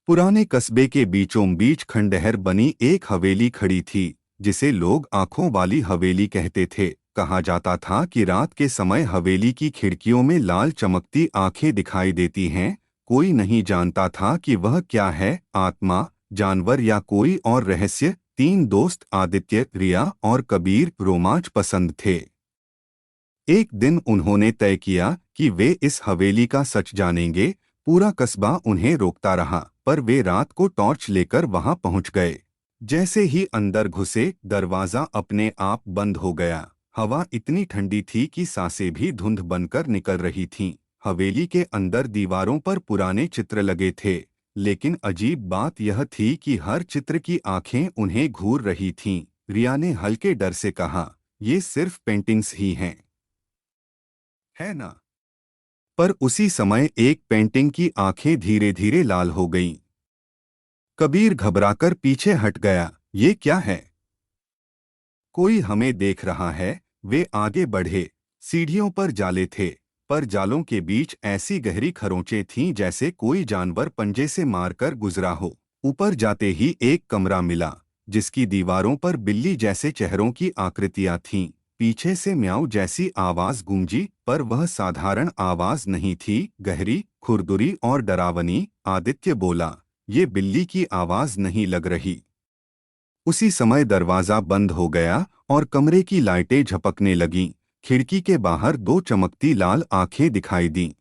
पुराने कस्बे के बीचों बीच खंडहर बनी एक हवेली खड़ी थी, जिसे लोग आंखों वाली हवेली कहते थे। कहा जाता था कि रात के समय हवेली की खिड़कियों में लाल चमकती आंखें दिखाई देती हैं। कोई नहीं जानता था कि वह क्या है, आत्मा, जानवर या कोई और रहस्य। तीन दोस्त आदित्य, रिया और कबीर रोमांच पसंद थे। एक दिन उन्होंने तय किया कि वे इस हवेली का सच जानेंगे। पूरा कस्बा उन्हें रोकता रहा, पर वे रात को टॉर्च लेकर वहां पहुंच गए। जैसे ही अंदर घुसे, दरवाजा अपने आप बंद हो गया। हवा इतनी ठंडी थी कि सांसें भी धुंध बनकर निकल रही थीं। हवेली के अंदर दीवारों पर पुराने चित्र लगे थे, लेकिन अजीब बात यह थी कि हर चित्र की आंखें उन्हें घूर रही थीं। रिया ने हल्के डर से कहा, "ये सिर्फ पेंटिंग्स ही हैं, है ना?" पर उसी समय एक पेंटिंग की आंखें धीरे धीरे लाल हो गईं। कबीर घबराकर पीछे हट गया। "ये क्या है? कोई हमें देख रहा है।" वे आगे बढ़े। सीढ़ियों पर जाले थे, पर जालों के बीच ऐसी गहरी खरोंचें थीं जैसे कोई जानवर पंजे से मारकर गुजरा हो। ऊपर जाते ही एक कमरा मिला, जिसकी दीवारों पर बिल्ली जैसे चेहरों की आकृतियां थीं। पीछे से म्याऊं जैसी आवाज गूंजी, पर वह साधारण आवाज नहीं थी, गहरी, खुरदुरी और डरावनी। आदित्य बोला, "ये बिल्ली की आवाज नहीं लग रही।" उसी समय दरवाजा बंद हो गया और कमरे की लाइटें झपकने लगीं। खिड़की के बाहर दो चमकती लाल आंखें दिखाई दीं।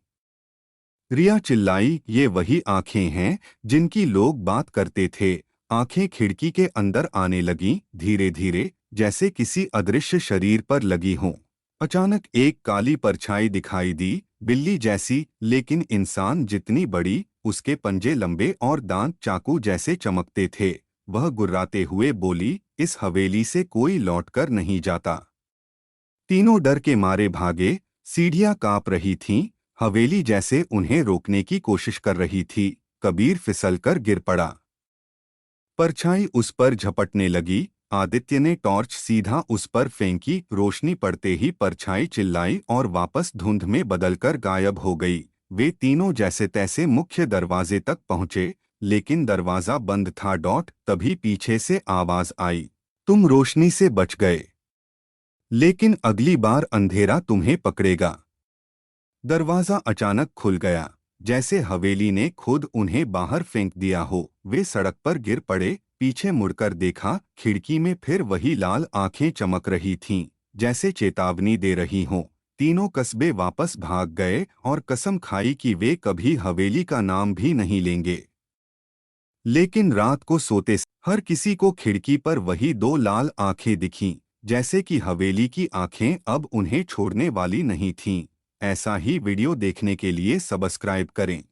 रिया चिल्लाई, "ये वही आंखें हैं जिनकी लोग बात करते थे।" आंखें खिड़की के अंदर आने लगीं, धीरे धीरे, जैसे किसी अदृश्य शरीर पर लगी हों। अचानक एक काली परछाई दिखाई दी, बिल्ली जैसी, लेकिन इंसान जितनी बड़ी। उसके पंजे लंबे और दांत चाकू जैसे चमकते थे। वह गुर्राते हुए बोली, "इस हवेली से कोई लौटकर नहीं जाता।" तीनों डर के मारे भागे। सीढ़ियां कांप रही थीं, हवेली जैसे उन्हें रोकने की कोशिश कर रही थी। कबीर फिसलकर गिर पड़ा। परछाई उस पर झपटने लगी। आदित्य ने टॉर्च सीधा उस पर फेंकी। रोशनी पड़ते ही परछाई चिल्लाई और वापस धुंध में बदलकर गायब हो गई। वे तीनों जैसे तैसे मुख्य दरवाजे तक पहुंचे, लेकिन दरवाजा बंद था। तभी पीछे से आवाज आई, "तुम रोशनी से बच गए, लेकिन अगली बार अंधेरा तुम्हें पकड़ेगा।" दरवाजा अचानक खुल गया, जैसे हवेली ने खुद उन्हें बाहर फेंक दिया हो। वे सड़क पर गिर पड़े। पीछे मुड़कर देखा, खिड़की में फिर वही लाल आंखें चमक रही थीं, जैसे चेतावनी दे रही हों। तीनों कस्बे वापस भाग गए और कसम खाई कि वे कभी हवेली का नाम भी नहीं लेंगे। लेकिन रात को सोते हर किसी को खिड़की पर वही दो लाल आंखें दिखीं, जैसे कि हवेली की आंखें अब उन्हें छोड़ने वाली नहीं थीं। ऐसा ही वीडियो देखने के लिए सब्सक्राइब करें।